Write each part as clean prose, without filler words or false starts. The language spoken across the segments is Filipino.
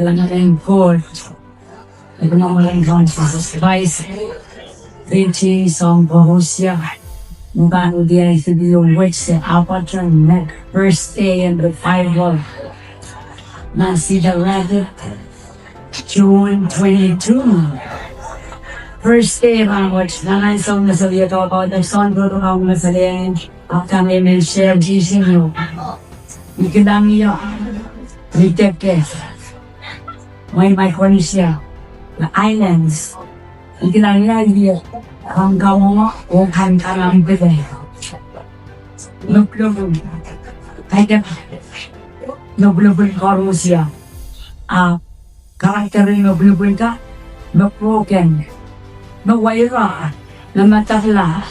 Alam ko, nagmamalang kang Jesus Christ. Preaching song Bahusya. Bago diyan sa yung which the Apatron neck first day in the Bible. Nasi the rabbit. June 22. First day ng which nanay song na sa liya ko about the son ko ang masalihan. At kami may share Jesus nyo. Ikidang iyo. Riteke. May Micronesia. The islands. Ikidang iyo. Ang gawa mo o kankarang bide. Nublubun. Kaya nublubun ka mo siya. Karakter rin nublubun ka. Nubroken. Nawayra. Namatala.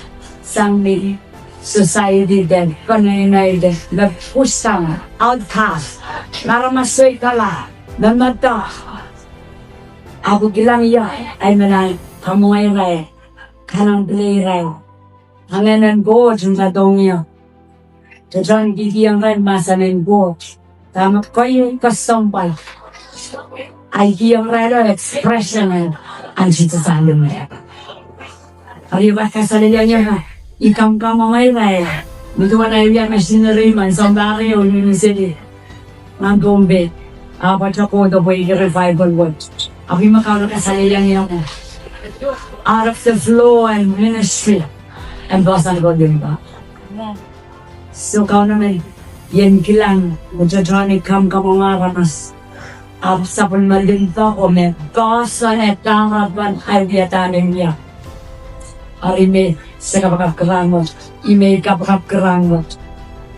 Sang may society din. Kanay din. Nagpusang. Outcast. Naramasoy ka la. Namata. Ako gilang iya. Ay manay. Kamuay ray. Kanang play ray. Hanganan go. Junta dong iya. Tajan gigiyang ray. Masanin go. Tama kayo kasampal. Ay giyang ray ray. Expression ray. Ang sitasalim ray. Ariba kasalilya niya ha. Ikang kamamay ray. Mito na iya machinery man. Sambari o unisili. Ang gombe. Apat ako the way the revival was. Ako yung makawala kasalilya niya ko. Out of the flow and ministry. And basan ko din ba? So kao naman, yan kilang, mujadjani kam kamangaramas. Sa pulmalinto ko, may basan at tangarapan ay biyatanin niya. Arime sa kapakapkarangot, ime kapakapkarangot.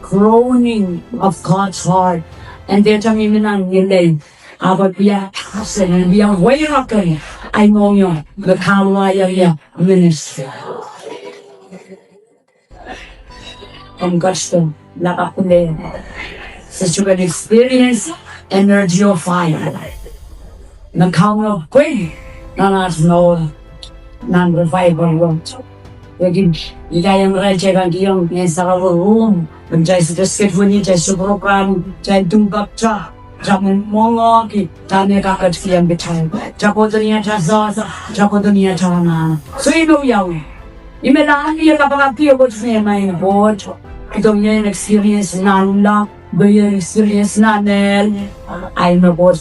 Groaning of God's heart. And then kami minang nilay. Apat biya kasin and biya wayrakan. Ay mo yun. Nagkamaya niya ministry. Ang gusto, nakakuli. Such an experience, energy of fire. Nagkamaya ko na natin non-revival world. Laging ilayang radya kang iyong sa room. Nagdaya sa discipline niya sa program, dahil tumbak siya. Jangan mongo ki tane kakat siang betang. Jako dunia jasa, jako dunia jana. So ino yaw. Imelaan niya kapag tiyo ko siya may board. Ito niya yung experience nala, yung experience nanel. Ay na board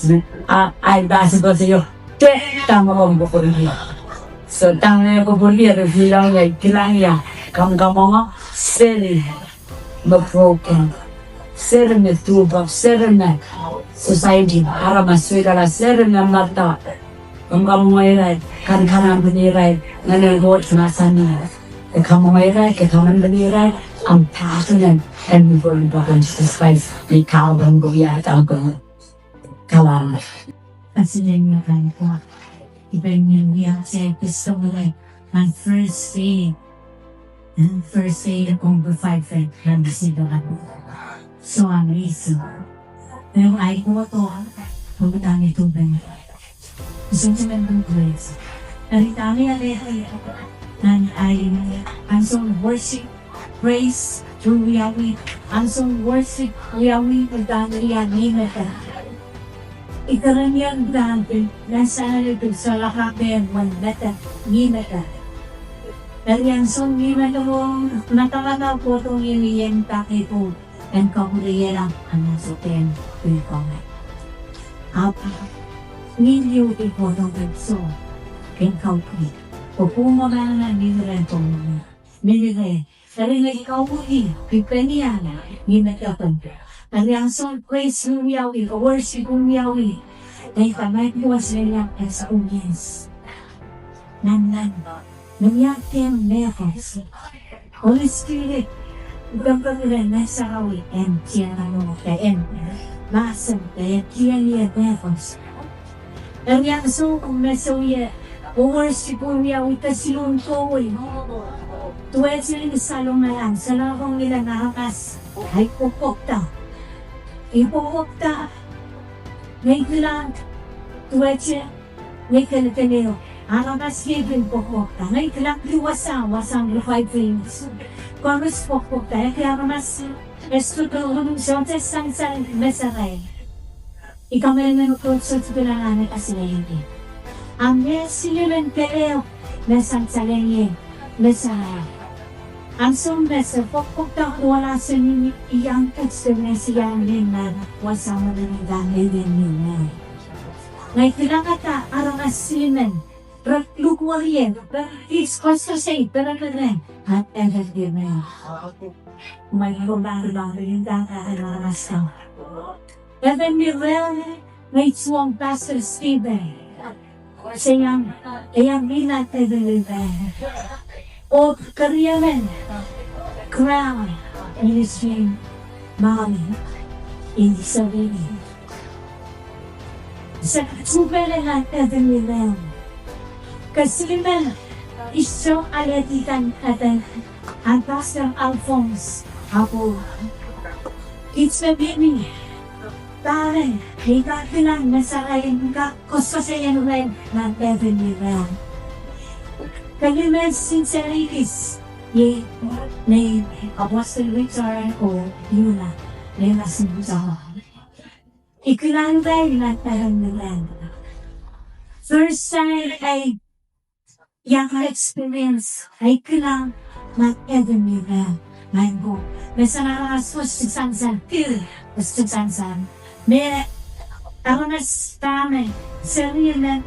ay basa ko siyo. Tama ko bukod niya. So tanga ko po niya bilang ay kilang niya. Kamkamanga seri broken. Seri na tubak, seri na society para maswira la seri na mata. Kamkamangay kan-kanang beniray na nag-work na sana. Kamangay kaman beniray ang passionate and very important to spice ni kalbang goya at alcohol. Kalam. Kasi din yung plan ko. Iba yung niya sa episode like my first day. And first day akong provide for ng bisidokan. So ang reason. Pero ay ko ito, pumunta ito ba niya. Gusto ko ng grace. Naritami alehay. And I'm so worship, praise, through Yahweh. I'm so worship, Yahweh, pagdami yan, nimeta. Ikaramihan dante, nasa ito sa lakaben, manmeta, nimeta. Pero yan song nimeta mo, natakataw po itong iniyen taki po. And kamuliyan ang nasutin, kulikongan. Apa, niliw ito ng gagso, ken kaupli. Pupuma ka na niliran po mo. Niliran, sarili ikaw mo pipeniyan, ninagkapan. Ang song praise ng Yahweh, worship ng Yahweh. Dahil kamay mo sa ilang sa audience. Nan, nangyaki ang nervous. Holy Spirit, Ibang pagkakas nasa kawi, and siya ano, kaya masam, kaya siya niya nervous. Ang yang so, kung nasa uya, worship ng Yahweh, kasilong ko, tuwet sila ng salong na lang, sa lakong nila nakakas, ay pupokta. Ipupokta, may kailang, tuwet siya, may kalataneo, nakakas kibin pupokta, may kailang wasang revive things. Kung mas pupokta, kaya mas estuto ng siyang sang mesaray. ikaw may manukot sa tulangan at asilayin. Ang sinulan kayo na sansalenye na sa ang sumba sa pagpagtak wala sa nini iyang katsuna siyang lina wasama na ng dami din nila. Ngay kinakata arang asinan luguarien is kosto sa iparanan at energy may lumang yung daka alaras ka. Even ni Rel may suwang Pastor Stephen sayang minat na deliver o karyaman crown ministry mommy hindi sabihin sa subelan even ni Rel kasi man isang alatitan atan ang Pastor Alphonse ako it's a baby Pare, hika lang nasarayan ka kosto sa yan rin ng Evan ni Ram. Kaliman sincerities, ye, na Apostle Richard o Yuna, na nasunod Ikilang rin ng Evan ni Ram. First time ay yung experience ay kilang ng Evan ni Ram. Mango, nasa nakakaswas si Sansan, si Sansan. May ako na sa amin, sarili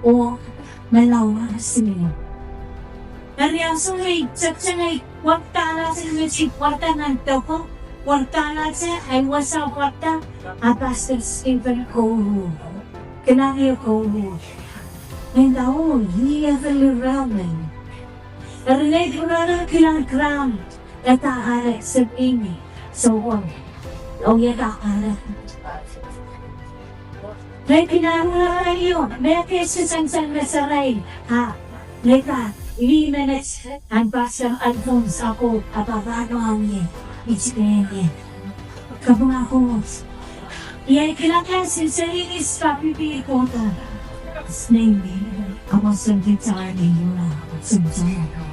o malawa sila. Dari ang sumay, saksangay, wakta sa si wakta ng toko, wakta sa ay wasa wakta, Pastor Stephen Kohu. Kinahiyo Kohu. Ngayon daw, hindi ever ramen. Narinig ko na kilang gram, nataharap sa ini, so on. O yan akala. May pinangaral yun. May kesisan sa nasaray. Ha? Neka, 3 minutes. Ang Pastor Alphonse ako. Apapano ang niya. Itsikin niya. Kabang ako. Iyan kailangan sincerities papipili ko ito. Snake me. Ako sundin sa akin yun. Sundin ako.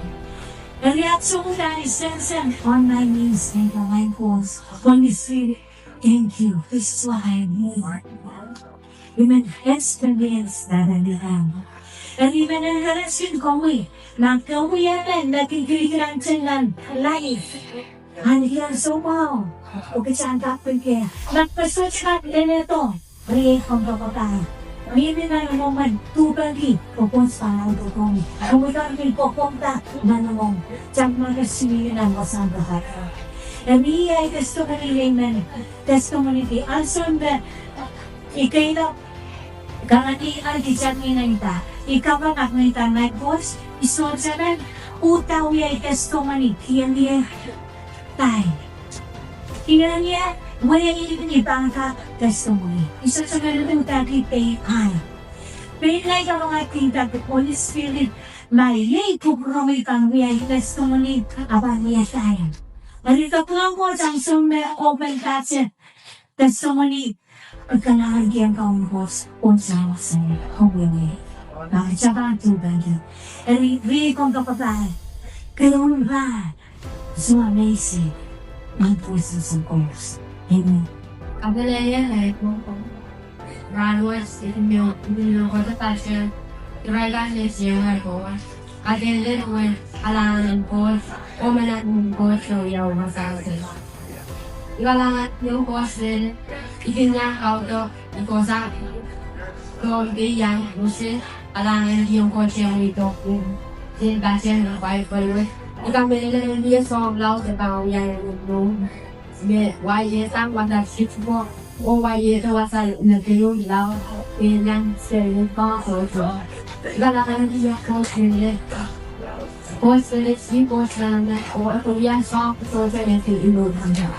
Reaction ko na isensen on my knees and on my calls. Holy Spirit, thank you. This is what I need. Women experience that I have. And even in the lesson kami, nagkawiyanan, nagkikilan silang life. And yan so wow. O kasi ang tapin kaya, nagpaswitch natin ito. Pray kong kapatay. Mili na yung moment, tubagi, pupunta sa ako kong. Kumutan din pupunta, manamong, tiyang mga sinilan mo sa bahat. And iyay testimony naman, testimony di alson na, ikaw karani al-gijat minanta, ikaw ang akminta na boss, isosanan, utaw yay testimony, kiyan niya, tay. Kiyan niya, Wala ibang ka testimony. Isa sa ganun dati pay ay. Pinay ka mga kita the Holy Spirit. May kupromi kang wiyay testimony. Aba niya tayo. Marito ko lang po sa sume open kasi testimony. Pagkalahagyan ka ang boss. Unsa mo sa'yo. Huwili. Nakitsaka ang tubig. Eri kong kapatay. Kayon ba? So amazing. Ang puso sa boss. Amen. Kabalaya ay kung Ranwas, hindi ko sa passion, Iraganis yung ako. Kadilin mo, alangan ko, o manatong ko, so yaw masabi. Ikalangan yung ko sin, ikinakaw to, iko sa kung biyang musin, alangan yung ko siyang ito, sin basyan ng Bible. Ikamili na yung diya song lao sa pangawyan ng why yes ang wala shit mo o why yes wasa na kayo lao ilang sa'yo pa so gala ka na niya ko sila ko sila si ko sila na o ako yan sa so sa yung ilo handa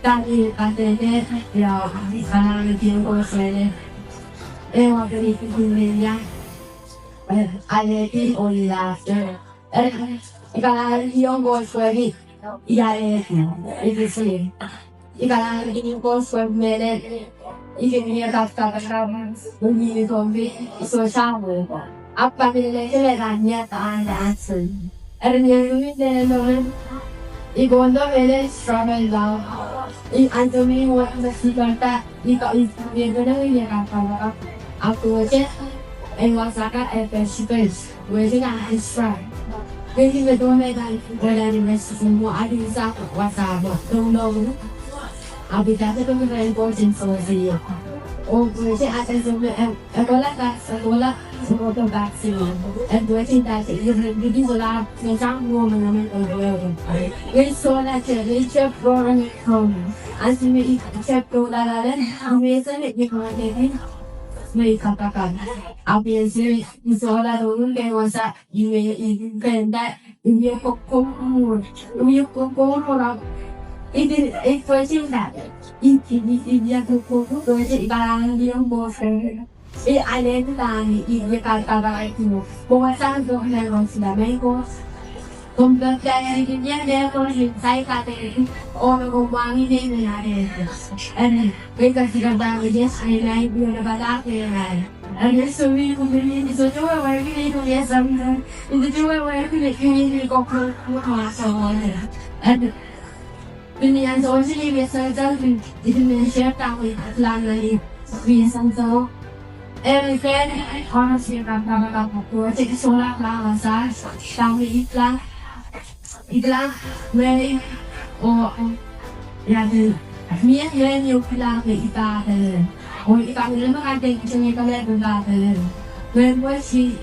dahil kasi ya gala na niya ko sila wag rin niya aleti o laughter gala yung ko sila 이하에 이것이 이가 이거 소매는 이게 그냥 답답하다고 여기 거기 소샤고 아빠는 내가 아니야 다안스 에르니는 내는 이거 너 왜래 스트러벨 나 Anto mi wa si kanta ito isipin ko na yung kapala ako siya ay wasaka efficiency waiting on his friend. Kasi na doon ay wala rin mo adi sa wasaba. Don't know. Abi dati ko na important sa siya. O kasi ate sa wala ka sa wala sa vaccine. And waiting dati yung hindi wala ng isang woman naman ang wala. Kasi so na siya, siya program home. As may siya pro lalalan, ang may sa may mga may katakan. Abi siya isola doon kaya wasa yung kanda yung pagkukumur. Yung pagkukumur It was in that. It was ibang yung boyfriend. Alin lang, ikakabay mo. Buwasan doon na lang sila. May ko, kung bagay niya, meron yung say katin, o magumangin din na natin. And may kasi kabang niya, ay like yun na balaki na. And so we could be in the door where we need to get something. In the door where we need to go for and Biniyan sa origin, biasa saja Indonesia tahu lang na biasa so. Friend, orang siapa kata aku, jadi solat lah masa tahu iklan, may o yang mian yung iklan kita o iklan naman kasi yung iklan kita when was he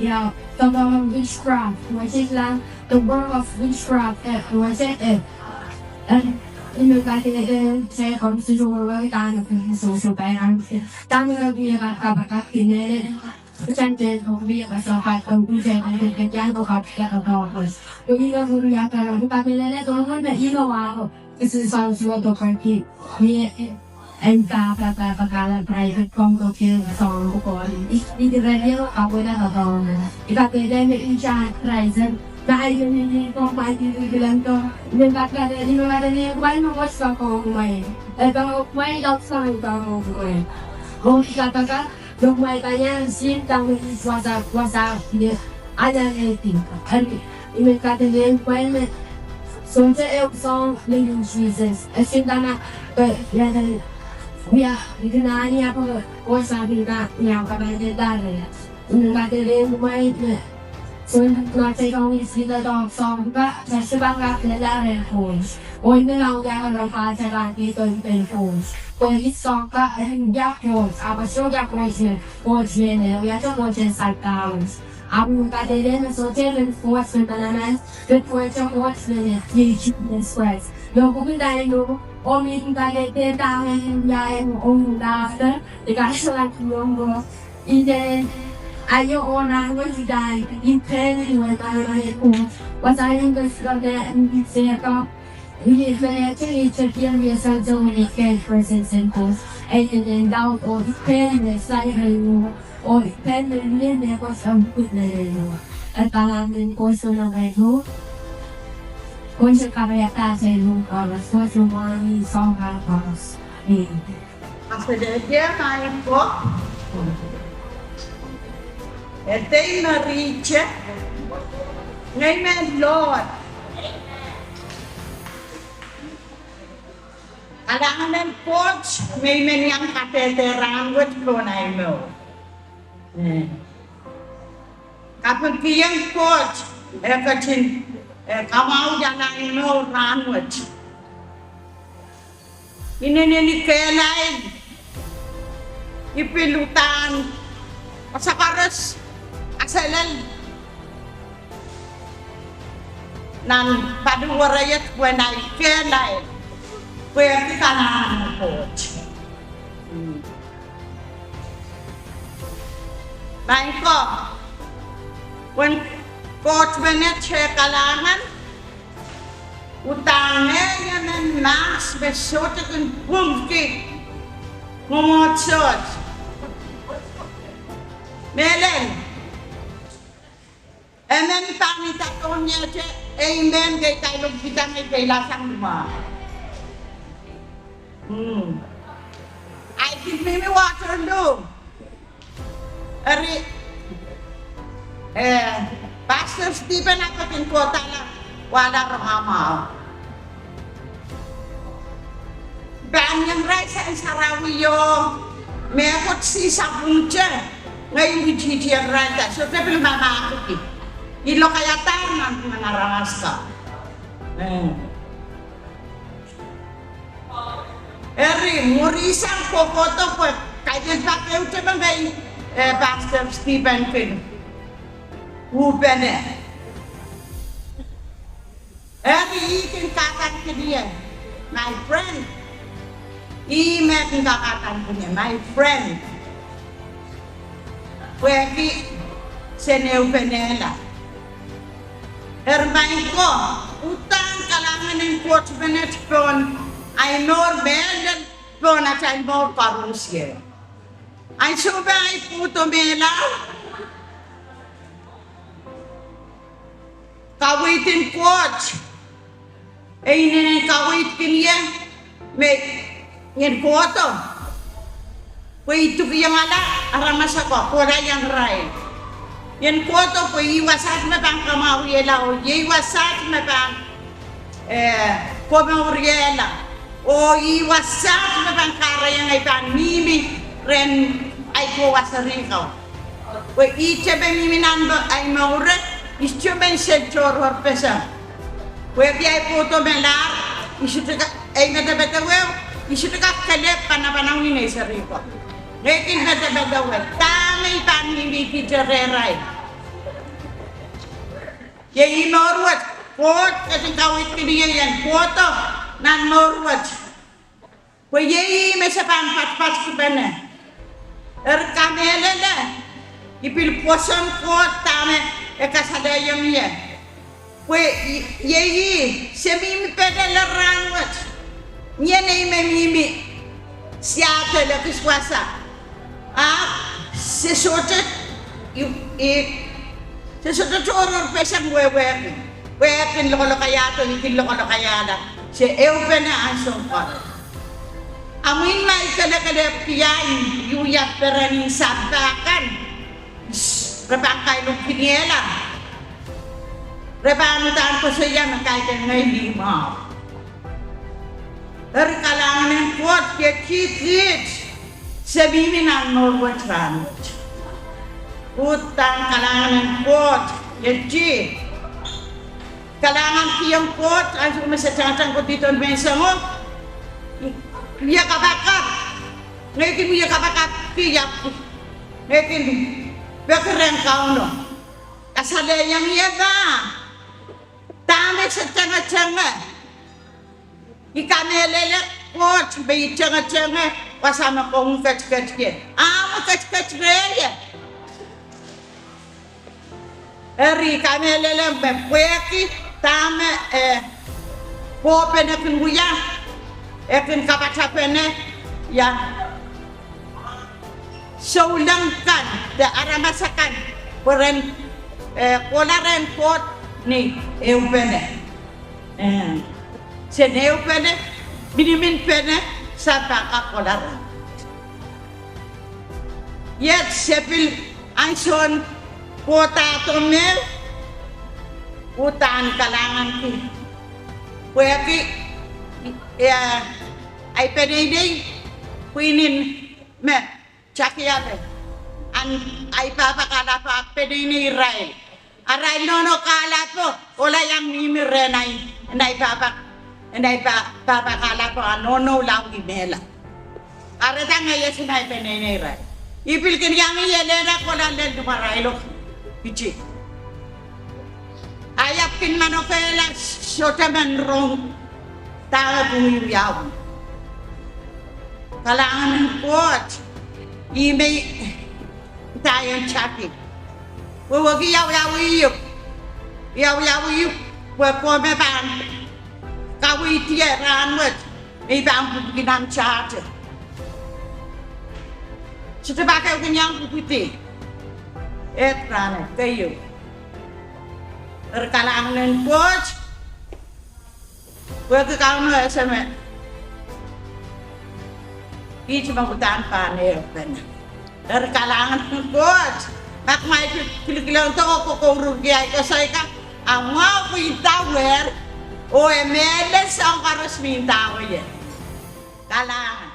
tentang witchcraft, was it lang the world of witchcraft, was it and Yung kasi saya kalau sesuatu kita nak sesuatu bayar, kami lagi kata ini macam tu hobi pasal kalau kita kerja tu kita terus. Jadi kalau kita kalau kita pilih tu orang nak inovasi, sesuatu pergi ni entah apa private company soal bukan. Ini dia apa dah tahu. Kita pilih ni private. Dahil hindi ko maibibilang to. Hindi ba niya, why mo was ako kumain? May daw sa mga ako kumain. Kung ikataka, lumay kanya, sintang wasa, ananating. May katirin, may so siya song Living Jesus. Sinta na, hindi na niya po, o sabi na niya, kapatid dali. May katirin, may So, natin kong isila daw song ba, sa sabang lalari phones. O hindi lang gano'n lang pasaran dito yung phones. Kung isong ka, hindi phones. Aba suga phones niya, phones niya, yata mo dyan sa towns. Aba yung katirin na so dyan phones na naman, good for yung phones niya, YouTube na spreads. Yung pumunta nyo, o may katirin tangan yung yayin mo, o yung laughter, di ka lang yung mo. And then, Ayaw orang berjaya, intern dengan orang itu. Pasal bersekolah di sana, ini sebenarnya cerita biasa jauh nikah present sempos. Dan daud or intern saya halu, or intern ni dia kau sambut halu. Atalan kau sana halu, kau sekarang tak halu, kalau semua ni sangat bagus. Apa dia main kok? Ito'y na-reach. Amen, Lord. Kailangan ng coach, may maniyang kateterang with ko na imo. Kapag kiyang coach, kasi kamaw yan na imo ranwit. Ininikelay, ipilutan, pasakaras, asalan ng paduwarayat when I feel like pwede ka na ng coach. Bain ko, when coach benet siya kalangan, utangnya yan ang mas besot at ang bumki, ngumotsot. Melen, amen kami tatonya je, amen kay tayo kita may kailasang luma. I give me water do. Ari, Pastor Stephen ako tinkota lang, wala ramama. Banyang rai sa Sarawiyo. Mekot si Sabunja. Ngayon bijiji ang ranta. So, tapi mama ako ki. Ilo kaya tayo ng manaramas ka. Eri, murisang kokoto ko. Kaya pakai udah banggai Pastor Stephen Finn. Upene. Eri ikin kakak ke dia. My friend. Imet kakatan punya. My friend. Weki seneu penela. Ermain ko. Utang kalangan ng coach benet pon. I know better pon at I know parusye. I suba ay puto mela. Kawitin coach. Ay nene kawit kiniya. May yan foto. Wait to be yang ala aramas ako. Kura yang rai. Yan foto po iwasat na bang kamawiyela o iwasat na bang komawiyela. O iwasat na bang karayang ay bang mimi ren ay kuwasarikaw. O ichebe mimi nando ay maure ischebe senchor horpesa. O ay foto melar isutuka ay nadabatawew isutuka kalep panapanang minay sariko. Ngayon nadabatawew tamay pang mimi kijareray. Yai morwat pot kasi kawit kiniya yan foto nan morwat. Ko yai me sa pat kubana. Kamele ipil poson pot tame kasadayam ya. Ko yai semi pedala ranwat. Nyene me mimi siata la kiswasa. Sesuatu Sesuatu orang pesang wekin lo kaya to ikin lo kaya la se eupena asongkot amin mai kada piai yu ya perani sabakan repangkai lo kiniela repang tan ko saya makai ten ngai lima kalangan yang kuat ke kit sebiminan norwatran utang kalangan pot, jadi kalangan tiang pot, aku masih cacang pot itu mesemo, dia kabakat, mungkin dia kabakat tiap, mungkin berkereng kau no, asal yang ia bah, tamek secangah-cangah, ikan lele pot, bayi cangah-cangah, pasama kau kecil-kecil, kecil-kecil ya. Eri kami lele bepeki tame popene kunguya ekin kapacapene ya saulangkan da aramasakan peren kolaren pot ni eupene sen eupene binimin pene sapaka kolaran yet sepil anson kota tomel utan kalangan ki kueki ya ay penede kuinin me chakiabe an ay papa kala pa penene Israel aray nono kala po ola yang mimi renay nday papa kala po anono lang imela arata ngaya sinay penene Israel ipil kinyami yelena kola len dumarailo Pici. Ayap kin manopela sota menrong tawa bumi yaw. Kalangan pot ime tayo chaki. Wagi yaw wa me ban. Kawi tie ranwet me ban kinam chate. Sota bakal kenyang putih. Rana kayu terkalangan coach gue ke kamu sama ini cuma hutan panen terkalangan coach mak mai kilo untuk kok rugi aja saya kan awak minta wer o emeles ang karos minta ya Kala